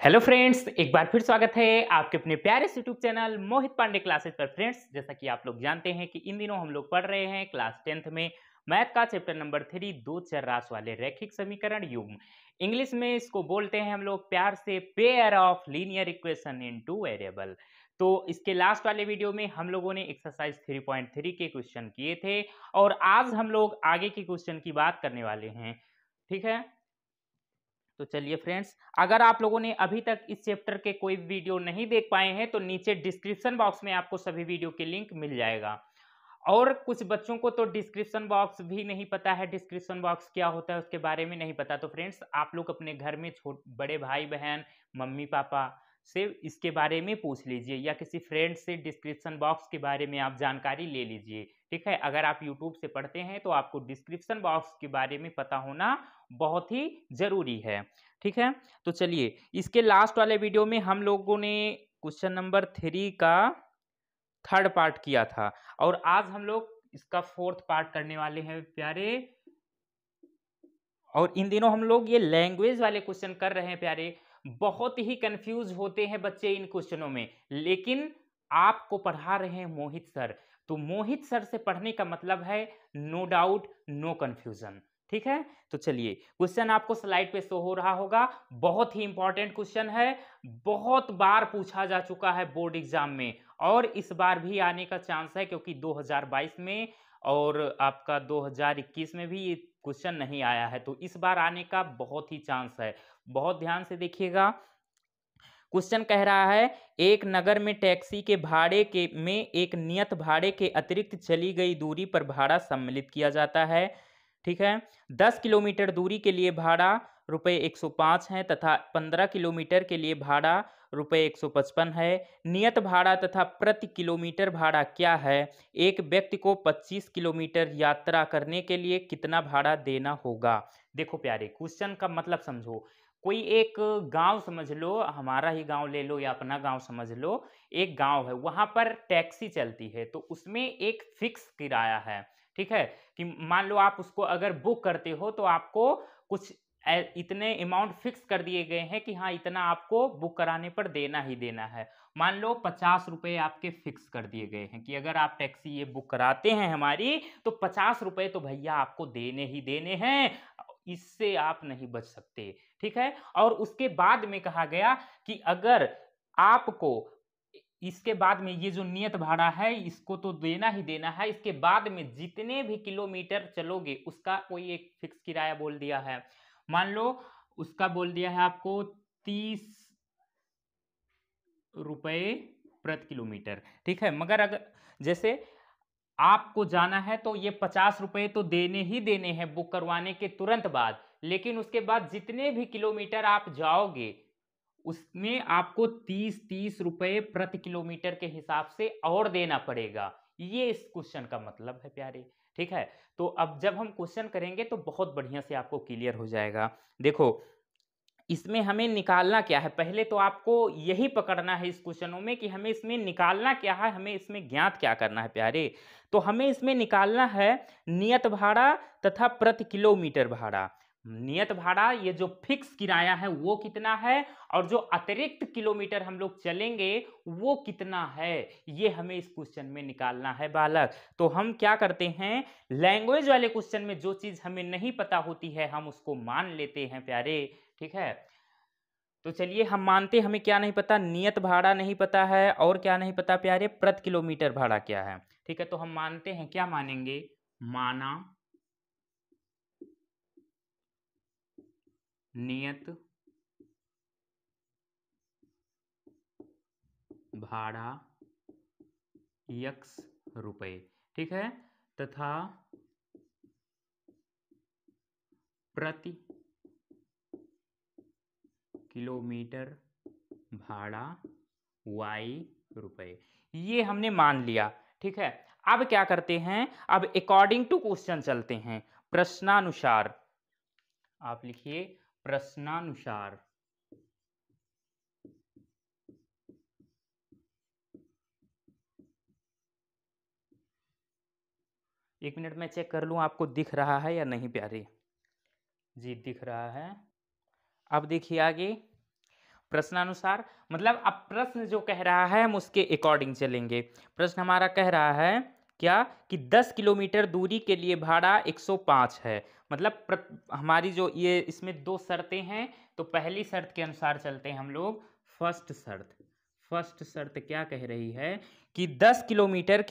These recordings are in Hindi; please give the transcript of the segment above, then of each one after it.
हेलो फ्रेंड्स, एक बार फिर स्वागत है आपके अपने प्यारे से यूट्यूब चैनल मोहित पांडे क्लासेस पर। फ्रेंड्स, जैसा कि आप लोग जानते हैं कि इन दिनों हम लोग पढ़ रहे हैं क्लास 10th में मैथ का चैप्टर नंबर 3 दो चर राशि वाले रैखिक समीकरण युग्म। इंग्लिश में इसको बोलते हैं हम लोग प्यार से pair of linear equation in two variable. तो इसके लास्ट वाले वीडियो में हम लोगों ने एक्सरसाइज 3.3 के क्वेश्चन किए थे और आज हम लोग आगे के क्वेश्चन की बात करने वाले हैं। ठीक है, तो चलिए फ्रेंड्स, अगर आप लोगों ने अभी तक इस चैप्टर के कोई वीडियो नहीं देख पाए हैं तो नीचे डिस्क्रिप्शन बॉक्स में आपको सभी वीडियो के लिंक मिल जाएगा। और कुछ बच्चों को तो डिस्क्रिप्शन बॉक्स भी नहीं पता है, डिस्क्रिप्शन बॉक्स क्या होता है उसके बारे में नहीं पता। तो फ्रेंड्स, आप लोग अपने घर में बड़े भाई बहन मम्मी पापा से इसके बारे में पूछ लीजिए या किसी फ्रेंड से डिस्क्रिप्शन बॉक्स के बारे में आप जानकारी ले लीजिए। ठीक है, अगर आप यूट्यूब से पढ़ते हैं तो आपको डिस्क्रिप्शन बॉक्स के बारे में पता होना बहुत ही जरूरी है। ठीक है, तो चलिए, इसके लास्ट वाले वीडियो में हम लोगों ने क्वेश्चन नंबर 3 का थर्ड पार्ट किया था और आज हम लोग इसका फोर्थ पार्ट करने वाले हैं प्यारे। और इन दिनों हम लोग ये लैंग्वेज वाले क्वेश्चन कर रहे हैं प्यारे। बहुत ही कंफ्यूज होते हैं बच्चे इन क्वेश्चनों में, लेकिन आपको पढ़ा रहे हैं मोहित सर। तो मोहित सर से पढ़ने का मतलब है नो डाउट नो कंफ्यूजन। ठीक है, तो चलिए, क्वेश्चन आपको स्लाइड पे शो हो रहा होगा। बहुत ही इंपॉर्टेंट क्वेश्चन है, बहुत बार पूछा जा चुका है बोर्ड एग्जाम में और इस बार भी आने का चांस है, क्योंकि 2022 में और आपका 2021 में भी ये क्वेश्चन नहीं आया है, तो इस बार आने का बहुत ही चांस है। बहुत ध्यान से देखिएगा। क्वेश्चन कह रहा है, एक नगर में टैक्सी के भाड़े के में एक नियत भाड़े के अतिरिक्त चली गई दूरी पर भाड़ा सम्मिलित किया जाता है। ठीक है, 10 किलोमीटर दूरी के लिए भाड़ा रुपये 105 है तथा 15 किलोमीटर के लिए भाड़ा रुपये 155 है। नियत भाड़ा तथा प्रति किलोमीटर भाड़ा क्या है? एक व्यक्ति को 25 किलोमीटर यात्रा करने के लिए कितना भाड़ा देना होगा? देखो प्यारे, क्वेश्चन का मतलब समझो। कोई एक गांव समझ लो, हमारा ही गांव ले लो या अपना गांव समझ लो। एक गांव है, वहां पर टैक्सी चलती है, तो उसमें एक फिक्स किराया है। ठीक है, कि मान लो आप उसको अगर बुक करते हो तो आपको कुछ इतने अमाउंट फिक्स कर दिए गए हैं कि हाँ, इतना आपको बुक कराने पर देना ही देना है। मान लो 50 रुपए आपके फिक्स कर दिए गए हैं कि अगर आप टैक्सी ये बुक कराते हैं हमारी तो 50 रुपए तो भैया आपको देने ही देने हैं, इससे आप नहीं बच सकते। ठीक है, और उसके बाद में कहा गया कि अगर आपको इसके बाद में ये जो नियत भाड़ा है इसको तो देना ही देना है, इसके बाद में जितने भी किलोमीटर चलोगे उसका कोई एक फिक्स किराया बोल दिया है। मान लो उसका बोल दिया है आपको 30 रुपए प्रति किलोमीटर। ठीक है, मगर अगर जैसे आपको जाना है तो ये 50 रुपए तो देने ही देने हैं बुक करवाने के तुरंत बाद, लेकिन उसके बाद जितने भी किलोमीटर आप जाओगे उसमें आपको 30-30 रुपए प्रति किलोमीटर के हिसाब से और देना पड़ेगा। ये इस क्वेश्चन का मतलब है प्यारे। ठीक है, तो अब जब हम क्वेश्चन करेंगे तो बहुत बढ़िया से आपको क्लियर हो जाएगा। देखो, इसमें हमें निकालना क्या है, पहले तो आपको यही पकड़ना है इस क्वेश्चनों में कि हमें इसमें निकालना क्या है, हमें इसमें ज्ञात क्या करना है प्यारे। तो हमें इसमें निकालना है नियत भाड़ा तथा प्रति किलोमीटर भाड़ा। नियत भाड़ा, ये जो फिक्स किराया है वो कितना है, और जो अतिरिक्त किलोमीटर हम लोग चलेंगे वो कितना है, ये हमें इस क्वेश्चन में निकालना है बालक। तो हम क्या करते हैं, लैंग्वेज वाले क्वेश्चन में जो चीज हमें नहीं पता होती है हम उसको मान लेते हैं प्यारे। ठीक है, तो चलिए हम मानते हमें क्या नहीं पता, नियत भाड़ा नहीं पता है और क्या नहीं पता प्यारे, प्रति किलोमीटर भाड़ा क्या है। ठीक है, तो हम मानते हैं, क्या मानेंगे, माना नियत भाड़ा x रुपए। ठीक है, तथा प्रति किलोमीटर भाड़ा y रुपए, ये हमने मान लिया। ठीक है, अब क्या करते हैं, अब अकॉर्डिंग टू क्वेश्चन चलते हैं। प्रश्नानुसार आप लिखिए, प्रश्नानुसार। एक मिनट में चेक कर लूं आपको दिख रहा है या नहीं प्यारे। जी दिख रहा है। अब देखिए आगे, प्रश्नानुसार मतलब अब प्रश्न जो कह रहा है हम उसके अकॉर्डिंग चलेंगे। प्रश्न हमारा कह रहा है क्या कि 10 किलोमीटर दूरी के लिए भाड़ा 105 है। मतलब हमारी जो ये इसमें दो शर्तें हैं, तो पहली शर्त के अनुसार चलते हैं हम लोग। फर्स्ट शर्त क्या कह रही है कि 10 किलोमीटर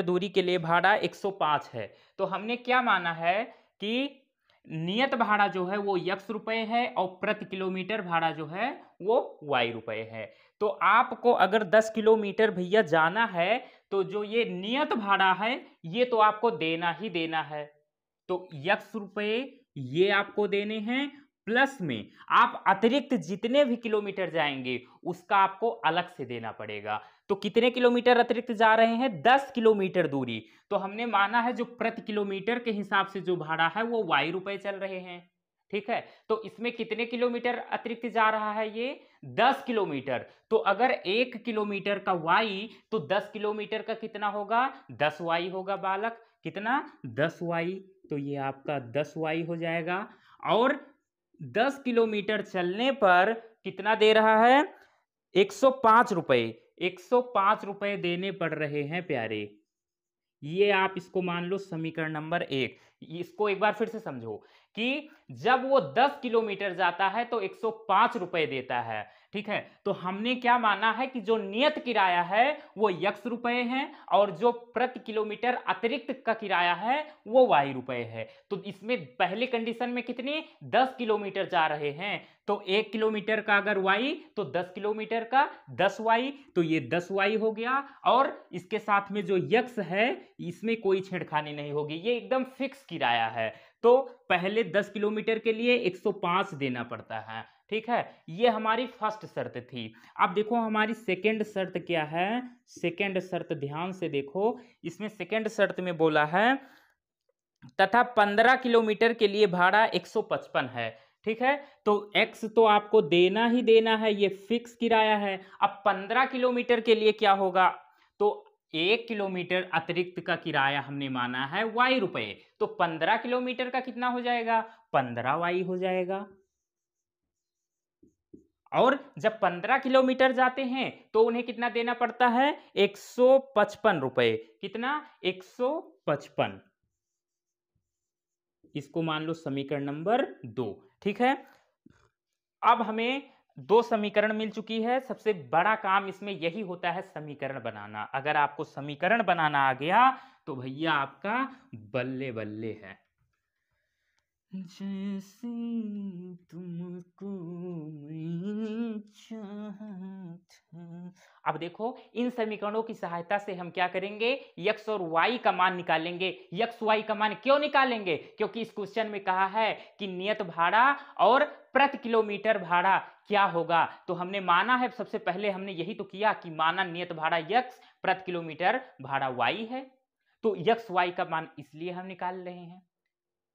दूरी के लिए भाड़ा 105 है। तो हमने क्या माना है कि नियत भाड़ा जो है वो x रुपए है और प्रति किलोमीटर भाड़ा जो है वो y रुपए है। तो आपको अगर 10 किलोमीटर भैया जाना है तो जो ये नियत भाड़ा है ये तो आपको देना ही देना है। तो x रुपए ये आपको देने हैं, प्लस में आप अतिरिक्त जितने भी किलोमीटर जाएंगे उसका आपको अलग से देना पड़ेगा। तो कितने किलोमीटर अतिरिक्त जा रहे हैं? 10 किलोमीटर दूरी। तो हमने माना है जो प्रति किलोमीटर के हिसाब से जो भाड़ा है वो y रुपए चल रहे हैं। ठीक है, तो इसमें कितने किलोमीटर अतिरिक्त जा रहा है? ये 10 किलोमीटर। तो अगर 1 किलोमीटर का y तो 10 किलोमीटर का कितना होगा? 10y होगा बालक। कितना? 10y। तो ये आपका 10y हो जाएगा। और 10 किलोमीटर चलने पर कितना दे रहा है? 105 रुपए। 105 रुपए देने पड़ रहे हैं प्यारे। ये आप इसको मान लो समीकरण नंबर 1। इसको एक बार फिर से समझो कि जब वो 10 किलोमीटर जाता है तो 105 रुपए देता है। ठीक है, तो हमने क्या माना है कि जो नियत किराया है वो x रुपए है और जो प्रति किलोमीटर अतिरिक्त का किराया है वो y रुपए है। तो इसमें पहले कंडीशन में कितने? 10 किलोमीटर जा रहे हैं। तो 1 किलोमीटर का अगर y तो 10 किलोमीटर का 10y। तो ये 10y हो गया। और इसके साथ में जो x है इसमें कोई छेड़खानी नहीं होगी, ये एकदम फिक्स किराया है। तो पहले 10 किलोमीटर के लिए 105 देना पड़ता है। ठीक है, ये हमारी फर्स्ट शर्त थी। अब देखो हमारी सेकंड शर्त क्या है। सेकंड शर्त ध्यान से देखो, इसमें सेकंड शर्त में बोला है तथा 15 किलोमीटर के लिए भाड़ा 155 है। ठीक है, तो x तो आपको देना ही देना है, ये फिक्स किराया है। अब 15 किलोमीटर के लिए क्या होगा? तो 1 किलोमीटर अतिरिक्त का किराया हमने माना है y रुपए। तो 15 किलोमीटर का कितना हो जाएगा? 15y हो जाएगा। और जब 15 किलोमीटर जाते हैं तो उन्हें कितना देना पड़ता है? 155 रुपए। कितना? 155। इसको मान लो समीकरण नंबर 2। ठीक है, अब हमें 2 समीकरण मिल चुकी है। सबसे बड़ा काम इसमें यही होता है समीकरण बनाना। अगर आपको समीकरण बनाना आ गया तो भैया आपका बल्ले बल्ले है। जैसे तुमको मैंने चाहा था। अब देखो इन समीकरणों की सहायता से हम क्या करेंगे? x और y का मान निकालेंगे। x y का मान क्यों निकालेंगे? क्योंकि इस क्वेश्चन में कहा है कि नियत भाड़ा और प्रति किलोमीटर भाड़ा क्या होगा। तो हमने माना है, सबसे पहले हमने यही तो किया कि माना नियत भाड़ा x, प्रति किलोमीटर भाड़ा y है। तो x y का मान इसलिए हम निकाल रहे हैं।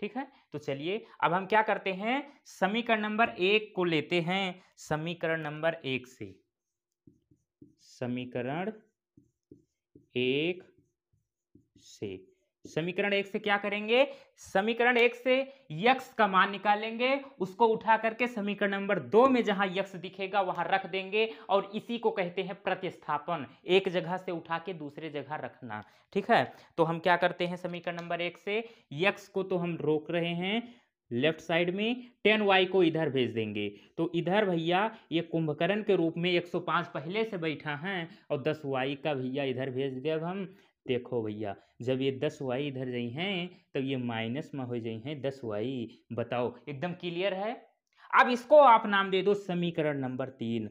ठीक है, तो चलिए अब हम क्या करते हैं, समीकरण नंबर 1 को लेते हैं। समीकरण नंबर 1 से, समीकरण 1 से, समीकरण 1 से क्या करेंगे? समीकरण 1 से x का मान निकालेंगे, उसको उठा करके समीकरण नंबर 2 में जहां x दिखेगा वहां रख देंगे और इसी को कहते हैं प्रतिस्थापन। एक जगह से उठा के दूसरे जगह रखना। ठीक है, तो हम क्या करते हैं समीकरण नंबर 1 से x को तो हम रोक रहे हैं लेफ्ट साइड में, 10y को इधर भेज देंगे। तो इधर भैया ये कुंभकर्ण के रूप में 105 पहले से बैठा है और 10y का भैया इधर भेज दिया। अब हम देखो भैया जब ये 10y इधर जाई हैं तब ये माइनस में हो जाई हैं 10y। बताओ एकदम क्लियर है। अब इसको आप नाम दे दो समीकरण नंबर 3।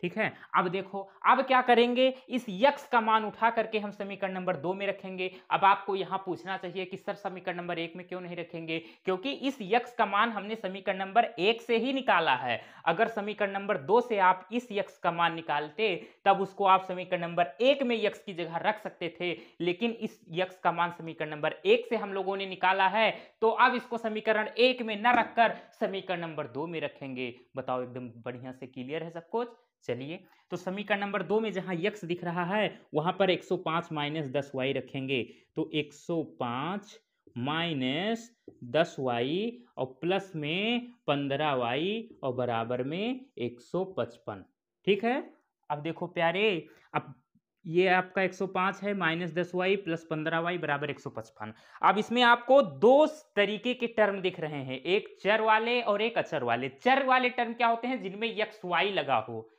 ठीक है, अब देखो अब क्या करेंगे, इस x का मान उठा करके हम समीकरण नंबर 2 में रखेंगे। अब आपको यहां पूछना चाहिए कि सर समीकरण नंबर 1 में क्यों नहीं रखेंगे? क्योंकि इस x का मान हमने समीकरण नंबर 1 से ही निकाला है। अगर समीकरण नंबर 2 से आप इस x का मान निकालते तब उसको आप समीकरण नंबर 1 में x की जगह रख सकते थे, लेकिन इस x का मान समीकरण नंबर 1 से हम लोगों ने निकाला है, तो अब इसको समीकरण 1 में न रखकर समीकरण नंबर 2 में रखेंगे। बताओ एकदम बढ़िया से क्लियर है सब कुछ। चलिए, तो समीकरण नंबर 2 में जहां x दिख रहा है वहां पर 105 माइनस 10y रखेंगे। तो 105 -10y और प्लस में 15y और बराबर में 155। ठीक है, अब देखो प्यारे, अब ये आपका 105 है, -10y प्लस 15y बराबर 155। अब इसमें आपको दो तरीके के टर्म दिख रहे हैं, एक चर वाले और एक अचर वाले। चर वाले टर्म क्या होते हैं? जिनमें एक्स वाई लगा हो,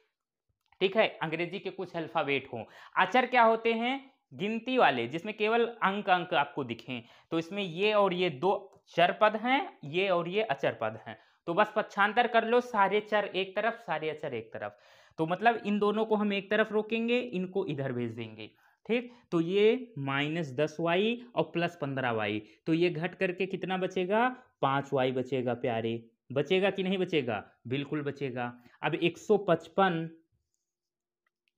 ठीक है, अंग्रेजी के कुछ अल्फाबेट हो। अचर क्या होते हैं? गिनती वाले, जिसमें केवल अंक अंक आपको दिखें। तो इसमें ये और ये दो चर पद हैं, ये और ये अचर पद हैं। तो बस पक्षांतर कर लो, सारे चर एक तरफ, सारे अचर एक तरफ। तो मतलब इन दोनों को हम एक तरफ रोकेंगे, इनको इधर भेज देंगे। ठीक, तो ये -10y और प्लस 15y, तो ये घट करके कितना बचेगा? 5y बचेगा प्यारे। बचेगा कि नहीं बचेगा? बिल्कुल बचेगा। अब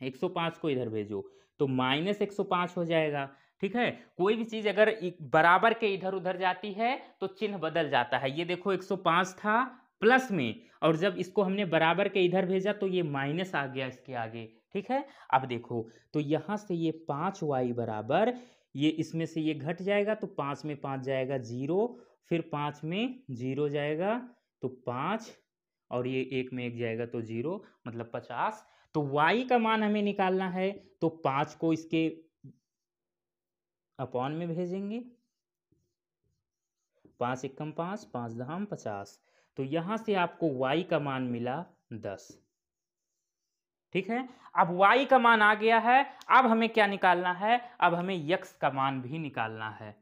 105 को इधर भेजो तो -105 हो जाएगा। ठीक है, कोई भी चीज अगर बराबर के इधर उधर जाती है तो चिन्ह बदल जाता है। ये देखो 105 था प्लस में, और जब इसको हमने बराबर के इधर भेजा तो ये माइनस आ गया इसके आगे। ठीक है, अब देखो तो यहां से ये 5y बराबर, ये इसमें से ये घट जाएगा तो 5 में 5 जाएगा 0, फिर 5 में 0 जाएगा तो 5, और ये 1 में 1 जाएगा तो 0, मतलब 50। तो y का मान हमें निकालना है, तो 5 को इसके अपॉन में भेजेंगे। 5 एकम 5, 5 दहाम 50। तो यहां से आपको y का मान मिला 10। ठीक है, अब y का मान आ गया है। अब हमें क्या निकालना है? अब हमें x का मान भी निकालना है।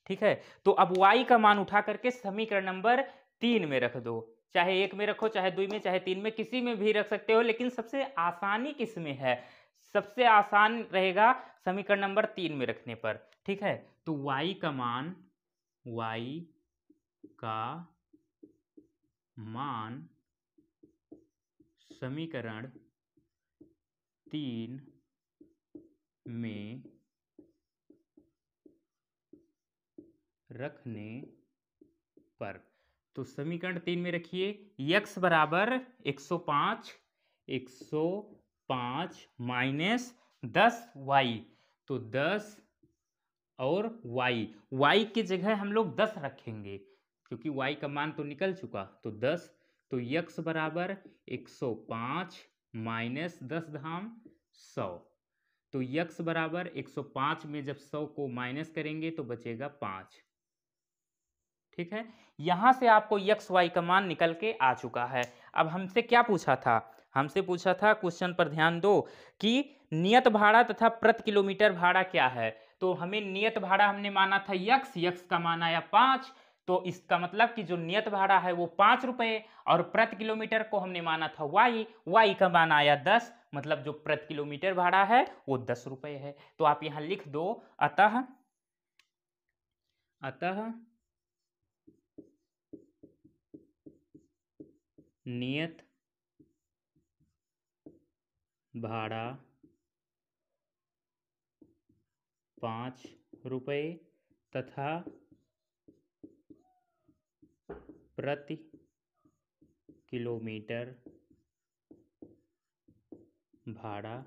ठीक है, तो अब y का मान उठा करके समीकरण नंबर 3 में रख दो। चाहे 1 में रखो, चाहे 2 में, चाहे 3 में, किसी में भी रख सकते हो, लेकिन सबसे आसानी किस में है? सबसे आसान रहेगा समीकरण नंबर 3 में रखने पर। ठीक है, तो y का मान समीकरण 3 में रखने पर, तो समीकरण 3 में रखिए, x बराबर 105 माइनस 10y, तो 10 और y की जगह हम लोग 10 रखेंगे क्योंकि y का मान तो निकल चुका, तो 10। तो x बराबर 105 माइनस 10 धाम 100, तो x बराबर 105 में जब 100 को माइनस करेंगे तो बचेगा 5। ठीक है, यहां से आपको x y का मान निकल के आ चुका है। अब हमसे क्या पूछा था? हमसे पूछा था, क्वेश्चन पर ध्यान दो, कि नियत भाड़ा तथा प्रति किलोमीटर भाड़ा क्या है। तो हमें नियत भाड़ा हमने माना था x का मान आया 5, तो इसका मतलब कि जो नियत भाड़ा है वो 5 रुपए, और प्रति किलोमीटर को हमने माना था y का मान आया 10, मतलब जो प्रति किलोमीटर भाड़ा है वो 10 रुपए है। तो आप यहां लिख दो, अतः नियत भाड़ा 5 रुपए तथा प्रति किलोमीटर भाड़ा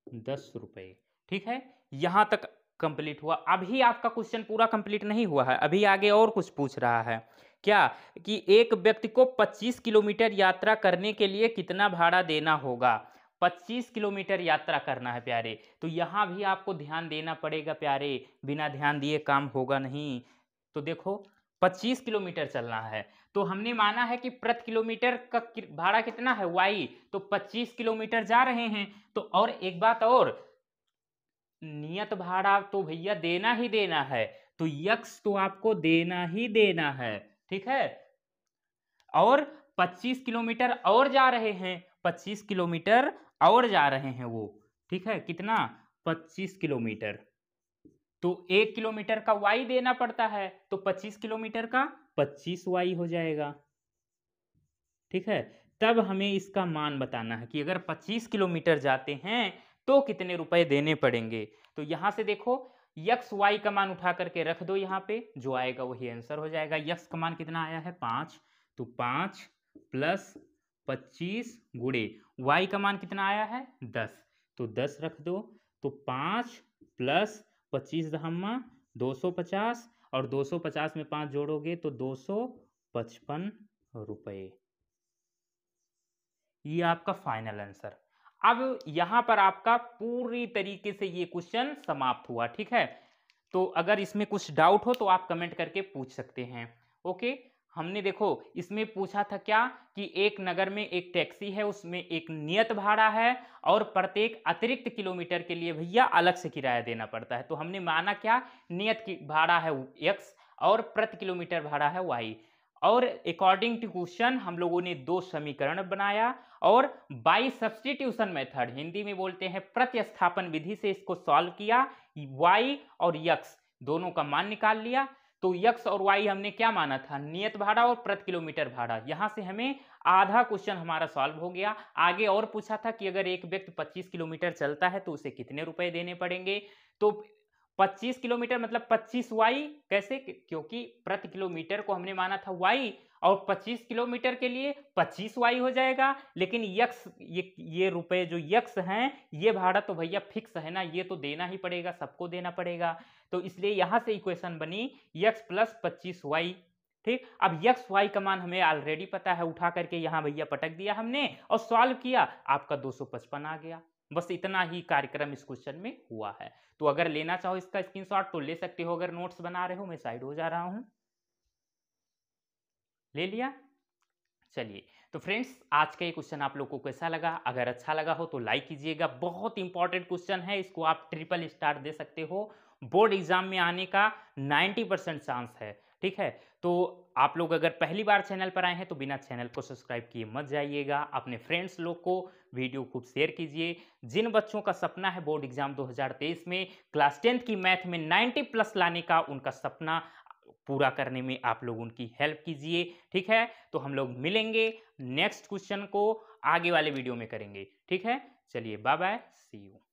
10 रुपए। ठीक है, यहां तक कंप्लीट हुआ। अभी आपका क्वेश्चन पूरा कंप्लीट नहीं हुआ है, अभी आगे और कुछ पूछ रहा है। क्या? कि एक व्यक्ति को 25 किलोमीटर यात्रा करने के लिए कितना भाड़ा देना होगा। 25 किलोमीटर यात्रा करना है प्यारे, तो यहां भी आपको ध्यान देना पड़ेगा प्यारे, बिना ध्यान दिए काम होगा नहीं। तो देखो 25 किलोमीटर चलना है, तो हमने माना है कि प्रति किलोमीटर का भाड़ा कितना है y, तो 25 किलोमीटर जा रहे हैं। तो और एक बात और, नियत भाड़ा तो भैया देना ही देना है, तो x तो आपको देना ही देना है। ठीक है, और 25 किलोमीटर और जा रहे हैं, 25 किलोमीटर और जा रहे हैं वो। ठीक है, कितना? 25 किलोमीटर, तो 1 किलोमीटर का y देना पड़ता है, तो 25 किलोमीटर का 25y हो जाएगा। ठीक है, तब हमें इसका मान बताना है कि अगर 25 किलोमीटर जाते हैं तो कितने रुपए देने पड़ेंगे। तो यहां से देखो x y का मान उठा करके रख दो, यहाँ पे जो आएगा वही आंसर हो जाएगा। x का मान कितना आया है 5, तो 5 प्लस 25 गुणे y का मान कितना आया है 10, तो 10 रख दो, तो 5 प्लस 25 दहम्मा 250 और 250 में 5 जोड़ोगे तो 255 रुपए। ये आपका फाइनल आंसर। अब यहां पर आपका पूरी तरीके से ये क्वेश्चन समाप्त हुआ, ठीक है। तो अगर इसमें कुछ डाउट हो तो आप कमेंट करके पूछ सकते हैं। ओके, हमने देखो इसमें पूछा था क्या कि एक नगर में एक टैक्सी है, उसमें एक नियत भाड़ा है और प्रत्येक अतिरिक्त किलोमीटर के लिए भैया अलग से किराया देना पड़ता है। तो हमने माना क्या, नियत की भाड़ा है x और प्रति किलोमीटर भाड़ा है y। और अकॉर्डिंग टू क्वेश्चन हम लोगों ने दो समीकरण बनाया और बाई सब्स्टिट्यूशन मेथड, हिंदी में बोलते हैं प्रतिस्थापन विधि से इसको सॉल्व किया। y और x दोनों का मान निकाल लिया। तो x और y हमने क्या माना था, नियत भाड़ा और प्रति किलोमीटर भाड़ा। यहां से हमें आधा क्वेश्चन हमारा सॉल्व हो गया। आगे और पूछा था कि अगर एक व्यक्ति 25 किलोमीटर चलता है तो उसे कितने रुपए देने पड़ेंगे। तो 25 किलोमीटर मतलब 25y, कैसे, क्योंकि प्रति किलोमीटर को हमने माना था y और 25 किलोमीटर के लिए 25y हो जाएगा। लेकिन यक्स ये रुपए जो यक्स हैं, ये भाड़ा तो भैया फिक्स है ना, ये तो देना ही पड़ेगा, सबको देना पड़ेगा। तो इसलिए यहां से इक्वेशन बनी x प्लस 25y। ठीक, अब x y का मान हमें ऑलरेडी पता है, उठा करके यहां भैया पटक दिया हमने और सॉल्व किया, आपका 255 आ गया। बस इतना ही कार्यक्रम इस क्वेश्चन में हुआ है। तो अगर लेना चाहो इसका स्क्रीनशॉट तो ले सकते हो, अगर नोट्स बना रहे हो। मैं साइड हो जा रहा हूं, ले लिया। चलिए, तो फ्रेंड्स आज का ये क्वेश्चन आप लोगों को कैसा लगा? अगर अच्छा लगा हो तो लाइक कीजिएगा। बहुत इंपॉर्टेंट क्वेश्चन है, इसको आप ट्रिपल स्टार दे सकते हो। बोर्ड एग्जाम में आने का 90% चांस है, ठीक है। तो आप लोग अगर पहली बार चैनल पर आए हैं तो बिना चैनल को सब्सक्राइब किए मत जाइएगा। अपने फ्रेंड्स लोग को वीडियो खूब शेयर कीजिए। जिन बच्चों का सपना है बोर्ड एग्जाम 2023 में क्लास 10th की मैथ में 90+ लाने का, उनका सपना पूरा करने में आप लोग उनकी हेल्प कीजिए, ठीक है। तो हम लोग मिलेंगे, नेक्स्ट क्वेश्चन को आगे वाले वीडियो में करेंगे, ठीक है। चलिए, बाय बाय, सी यू।